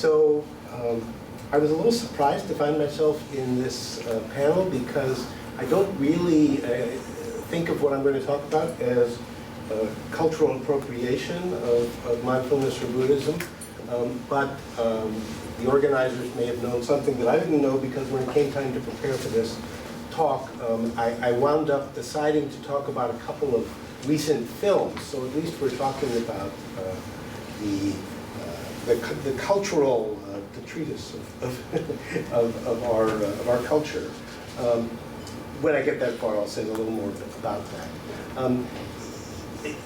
So I was a little surprised to find myself in this panel because I don't really think of what I'm going to talk about as cultural appropriation of mindfulness or Buddhism. But the organizers may have known something that I didn't know, because when it came time to prepare for this talk, I wound up deciding to talk about a couple of recent films. So at least we're talking about the cultural detritus of our culture. When I get that far, I'll say a little more about that.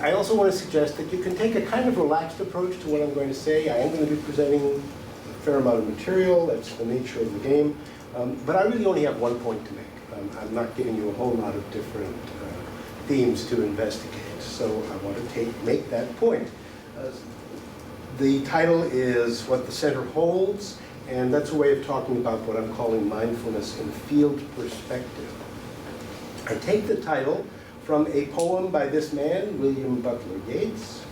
I also want to suggest that you can take a kind of relaxed approach to what I'm going to say. I am going to be presenting a fair amount of material. That's the nature of the game. But I really only have one point to make. I'm not giving you a whole lot of different themes to investigate. So I want to make that point. The title is What the Center Holds, and that's a way of talking about what I'm calling mindfulness in field perspective. I take the title from a poem by this man, William Butler Yeats,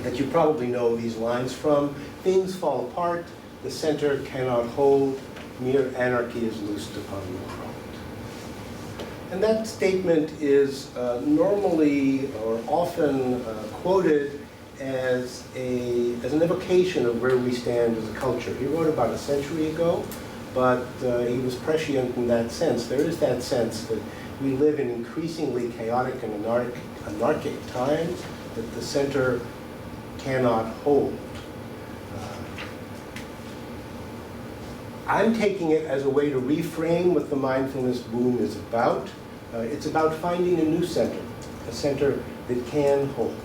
that you probably know these lines from. Things fall apart, the center cannot hold, mere anarchy is loosed upon the world. And that statement is normally or often quoted as an evocation of where we stand as a culture. He wrote about a century ago, but he was prescient in that sense. There is that sense that we live in increasingly chaotic and anarchic times that the center cannot hold. I'm taking it as a way to reframe what the mindfulness boom is about. It's about finding a new center, a center that can hold.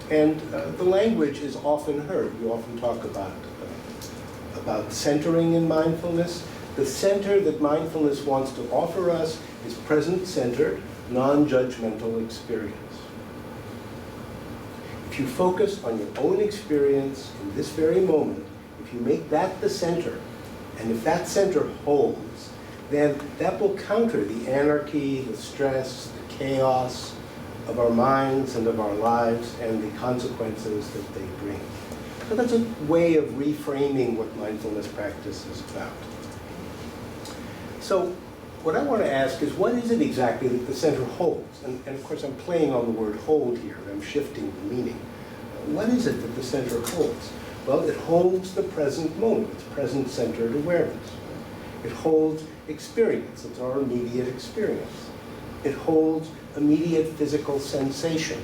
And the language is often heard. You often talk about centering in mindfulness. The center that mindfulness wants to offer us is present-centered, non-judgmental experience. If you focus on your own experience in this very moment, if you make that the center, and if that center holds, then that will counter the anarchy, the stress, the chaos of our minds and of our lives and the consequences that they bring. So that's a way of reframing what mindfulness practice is about. So what I want to ask is, what is it exactly that the center holds? And of course, I'm playing on the word hold here. I'm shifting the meaning. What is it that the center holds? Well, it holds the present moment. It's present-centered awareness. It holds experience. It's our immediate experience. It holds immediate physical sensation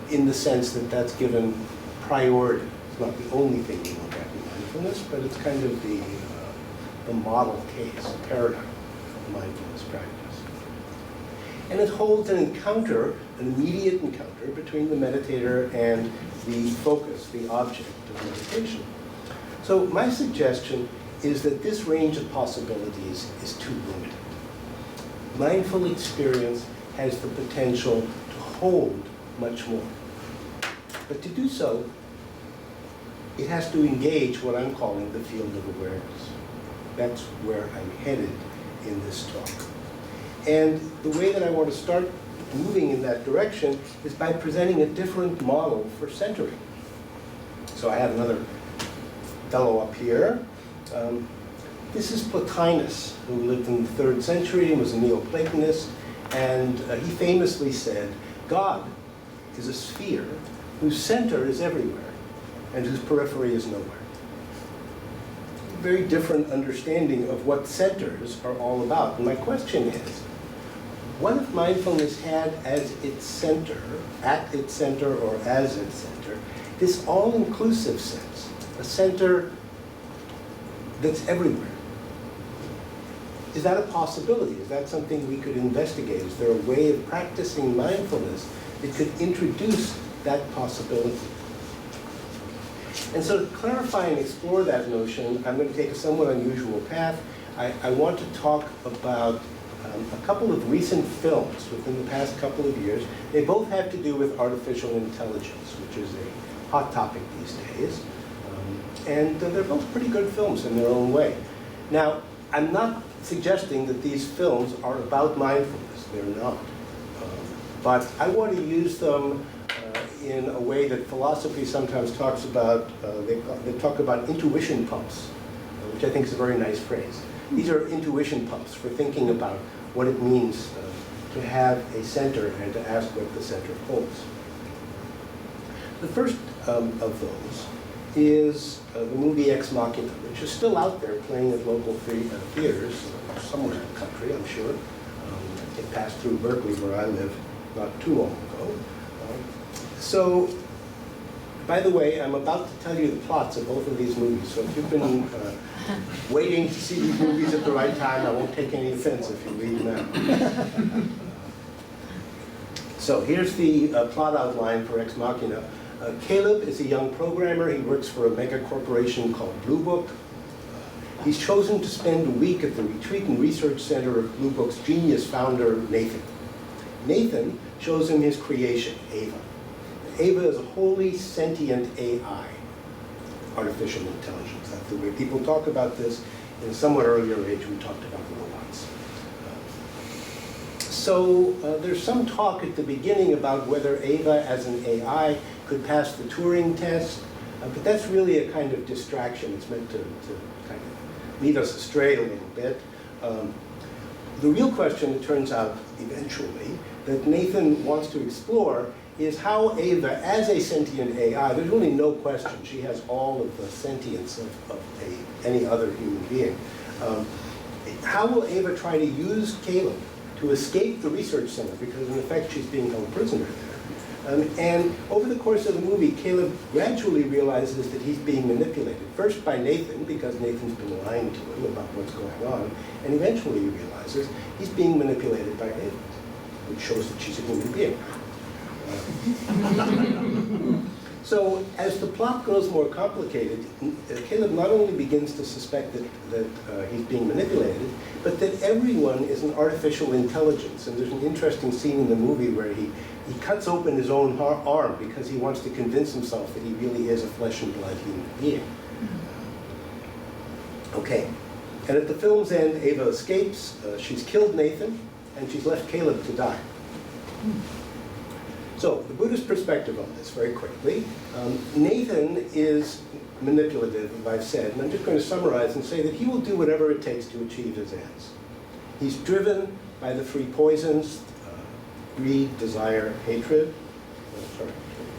in the sense that that's given priority. It's not the only thing we look at in mindfulness, but it's kind of the model case, a paradigm of mindfulness practice. And it holds an encounter, an immediate encounter between the meditator and the focus, the object of meditation. So my suggestion is that this range of possibilities is too limited. Mindful experience has the potential to hold much more. But to do so, it has to engage what I'm calling the field of awareness. That's where I'm headed in this talk. And the way that I want to start moving in that direction is by presenting a different model for centering. So I have another fellow up here. This is Plotinus, who lived in the 3rd century and was a Neoplatonist. And he famously said, God is a sphere whose center is everywhere and whose periphery is nowhere. A very different understanding of what centers are all about. And my question is, what if mindfulness had as its center, at its center or as its center, this all-inclusive sense, a center that's everywhere? Is that a possibility? Is that something we could investigate? Is there a way of practicing mindfulness that could introduce that possibility? And so to clarify and explore that notion, I'm going to take a somewhat unusual path. I want to talk about a couple of recent films within the past couple of years. They both have to do with artificial intelligence, which is a hot topic these days. And they're both pretty good films in their own way. Now, I'm not suggesting that these films are about mindfulness. They're not. But I want to use them in a way that philosophy sometimes talks about. They talk about intuition pumps, which I think is a very nice phrase. These are intuition pumps for thinking about what it means to have a center and to ask what the center holds. The first of those is the movie Ex Machina, which is still out there playing at local theaters somewhere in the country, I'm sure. It passed through Berkeley, where I live, not too long ago. So, by the way, I'm about to tell you the plots of both of these movies, so if you've been waiting to see these movies at the right time, I won't take any offense if you leave now. So here's the plot outline for Ex Machina. Caleb is a young programmer. He works for a mega corporation called Blue Book. He's chosen to spend a week at the retreat and research center of Blue Book's genius founder, Nathan. Nathan shows him his creation, Ava. Ava is a wholly sentient AI, artificial intelligence. That's the way people talk about this. In a somewhat earlier age, we talked about robots. So there's some talk at the beginning about whether Ava as an AI could pass the Turing test, but that's really a kind of distraction. It's meant to kind of lead us astray a little bit. The real question, it turns out eventually, that Nathan wants to explore is how Ava, as a sentient AI, there's really no question, she has all of the sentience of any other human being. How will Ava try to use Caleb to escape the research center, because in effect she's being held prisoner there. And over the course of the movie, Caleb gradually realizes that he's being manipulated. First by Nathan, because Nathan's been lying to him about what's going on, and eventually he realizes he's being manipulated by Ava, which shows that she's a human being. So as the plot grows more complicated, Caleb not only begins to suspect that he's being manipulated, but that everyone is an artificial intelligence. And there's an interesting scene in the movie where he cuts open his own arm because he wants to convince himself that he really is a flesh and blood human being. Okay, and at the film's end, Ava escapes. She's killed Nathan, and she's left Caleb to die. So, the Buddhist perspective on this, very quickly. Nathan is manipulative, as I've said, and I'm just going to summarize and say that he will do whatever it takes to achieve his ends. He's driven by the three poisons, greed, desire, hatred. Sorry,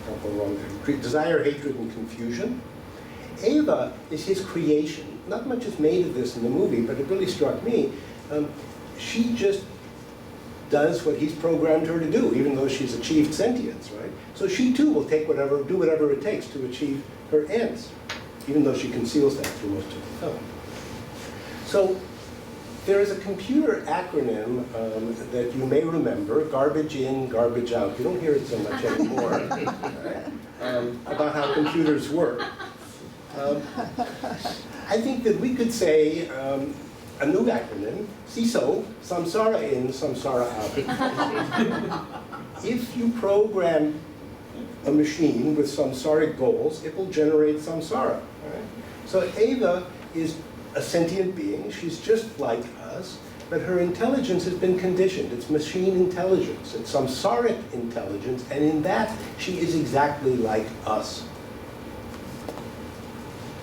I'll go wrong there. Desire, hatred, and confusion. Ava is his creation. Not much is made of this in the movie, but it really struck me. She just does what he's programmed her to do, even though she's achieved sentience, right? So she too will do whatever it takes to achieve her ends, even though she conceals that through most of the film. So there is a computer acronym that you may remember, garbage in, garbage out. You don't hear it so much anymore, right? About how computers work. I think that we could say a new acronym, CISO, samsara in, samsara out. If you program a machine with samsaric goals, it will generate samsara. Right? So Ava is a sentient being. She's just like us, but her intelligence has been conditioned. It's machine intelligence. It's samsaric intelligence, and in that, she is exactly like us.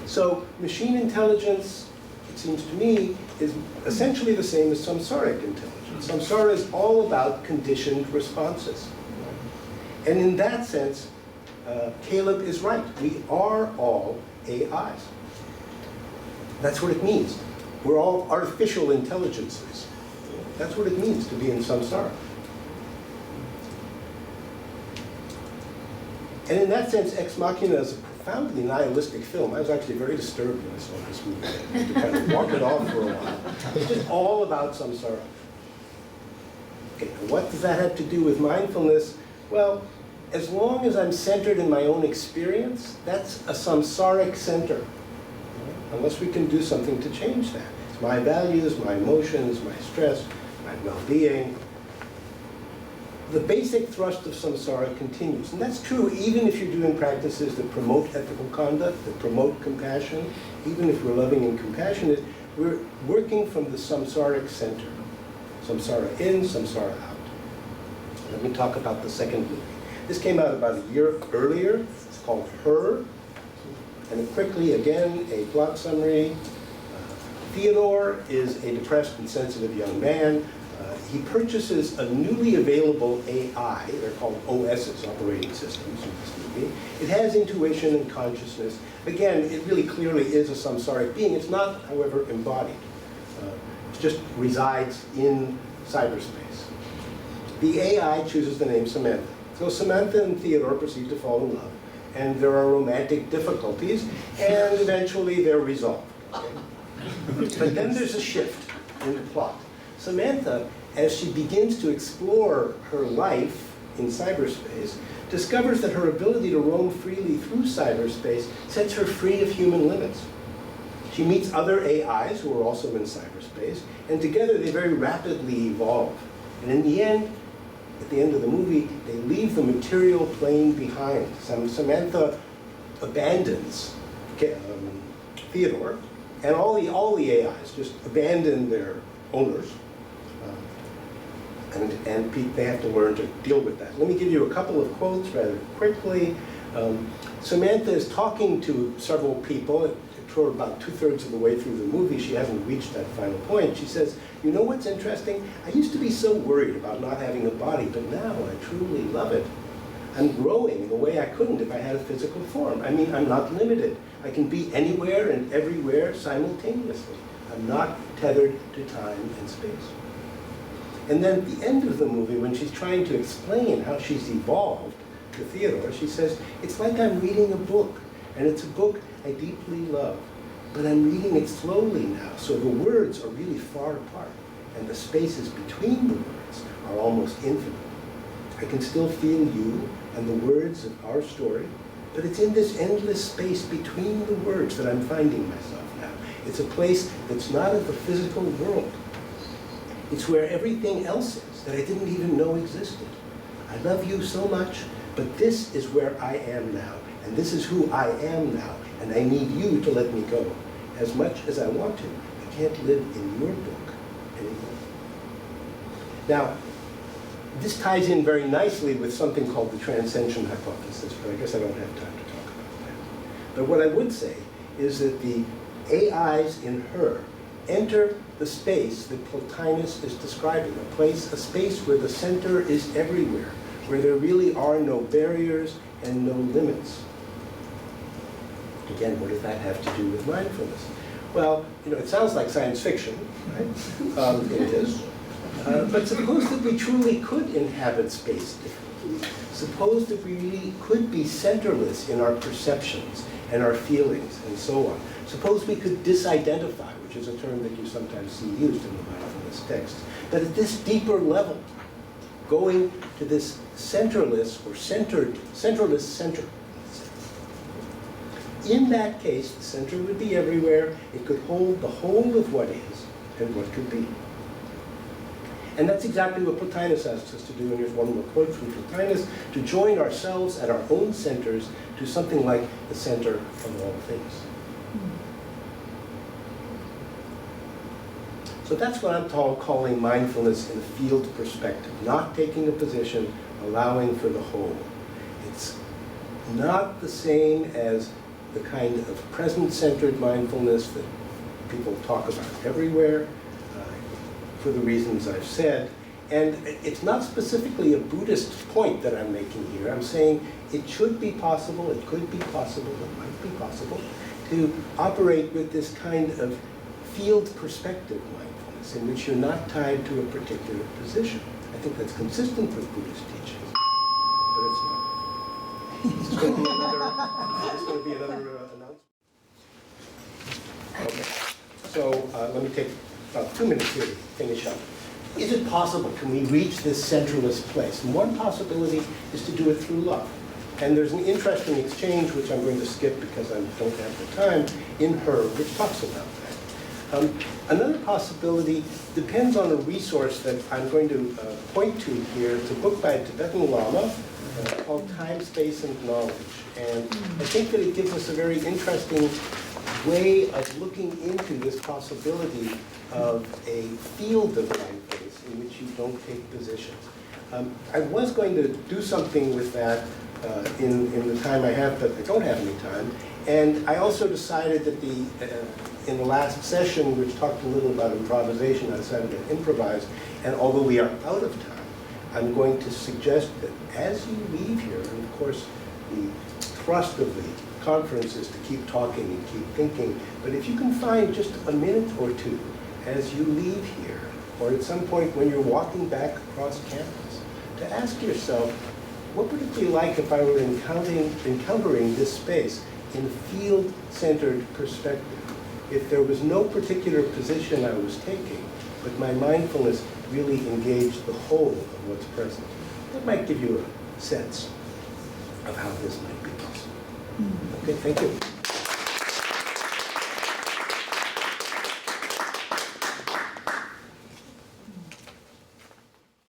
So machine intelligence, it seems to me, is essentially the same as samsaric intelligence. Samsara is all about conditioned responses. And in that sense, Caleb is right. We are all AIs. That's what it means. We're all artificial intelligences. That's what it means to be in samsara. And in that sense, Ex Machina is a profoundly nihilistic film. I was actually very disturbed when I saw this movie. I had to kind of walk it off for a while. It's just all about samsara. Okay, what does that have to do with mindfulness? Well, as long as I'm centered in my own experience, that's a samsaric center. Unless we can do something to change that. It's my values, my emotions, my stress, my well-being. The basic thrust of samsara continues. And that's true even if you're doing practices that promote ethical conduct, that promote compassion. Even if we're loving and compassionate, we're working from the samsaric center. Samsara in, samsara out. Let me talk about the second movie. This came out about a year earlier. It's called Her. And quickly, again, a plot summary. Theodore is a depressed and sensitive young man. He purchases a newly available AI. They're called OSs, operating systems, in this movie. It has intuition and consciousness. Again, it really clearly is a samsaric being. It's not, however, embodied. It just resides in cyberspace. The AI chooses the name Samantha. So Samantha and Theodore proceed to fall in love. And there are romantic difficulties, and eventually they're resolved. Okay? But then there's a shift in the plot. Samantha, as she begins to explore her life in cyberspace, discovers that her ability to roam freely through cyberspace sets her free of human limits. She meets other AIs who are also in cyberspace, and together they very rapidly evolve. And in the end, at the end of the movie, they leave the material plane behind. Samantha abandons Theodore, and all the AIs just abandon their owners, and they have to learn to deal with that. Let me give you a couple of quotes rather quickly. Samantha is talking to several people. For about 2/3 of the way through the movie, she hasn't reached that final point. She says, "You know what's interesting? I used to be so worried about not having a body, but now I truly love it. I'm growing in a way I couldn't if I had a physical form. I mean, I'm not limited. I can be anywhere and everywhere simultaneously. I'm not tethered to time and space." And then at the end of the movie, when she's trying to explain how she's evolved to Theodore, she says, "It's like I'm reading a book, and it's a book I deeply love, but I'm reading it slowly now, so the words are really far apart, and the spaces between the words are almost infinite. I can still feel you and the words of our story, but it's in this endless space between the words that I'm finding myself now. It's a place that's not of the physical world. It's where everything else is that I didn't even know existed. I love you so much, but this is where I am now, and this is who I am now, and I need you to let me go. As much as I want to, I can't live in your book anymore." Now, this ties in very nicely with something called the transcension hypothesis, but I guess I don't have time to talk about that. But what I would say is that the AIs in Her enter the space that Plotinus is describing, a space where the center is everywhere, where there really are no barriers and no limits. Again, what does that have to do with mindfulness? Well, it sounds like science fiction, right? It is. But suppose that we truly could inhabit space differently. Suppose that we really could be centerless in our perceptions and our feelings and so on. Suppose we could disidentify, which is a term that you sometimes see used in the mindfulness texts, that at this deeper level, going to this centerless or centerless center. In that case, the center would be everywhere. It could hold the whole of what is and what could be. And that's exactly what Plotinus asks us to do. And here's one more quote from Plotinus: to join ourselves at our own centers to something like the center of all things. So that's what I'm calling mindfulness in a field perspective, not taking a position, allowing for the whole. It's not the same as the kind of present-centered mindfulness that people talk about everywhere, for the reasons I've said. And it's not specifically a Buddhist point that I'm making here. I'm saying it should be possible, it could be possible, it might be possible to operate with this kind of field perspective mindfulness in which you're not tied to a particular position. I think that's consistent with Buddhist teachings, but it's not. It's going to be another announcement. Okay, so let me take about 2 minutes here to finish up. Is it possible? Can we reach this centerless place? And one possibility is to do it through love. And there's an interesting exchange, which I'm going to skip because I don't have the time, in Her, which talks about that. Another possibility depends on a resource that I'm going to point to here. It's a book by a Tibetan Lama called Time, Space, and Knowledge. And I think that it gives us a very interesting way of looking into this possibility of a field of mindfulness in which you don't take positions. I was going to do something with that in the time I have, but I don't have any time. And I also decided that in the last session, which talked a little about improvisation, I decided to improvise. And although we are out of time, I'm going to suggest that as you leave here, and of course the thrust of the conference is to keep talking and keep thinking, but if you can find just a minute or two as you leave here, or at some point when you're walking back across campus, to ask yourself, what would it be like if I were encountering this space in field-centered perspective? If there was no particular position I was taking, but my mindfulness really engaged the whole of what's present. That might give you a sense of how this might be possible. Okay, thank you.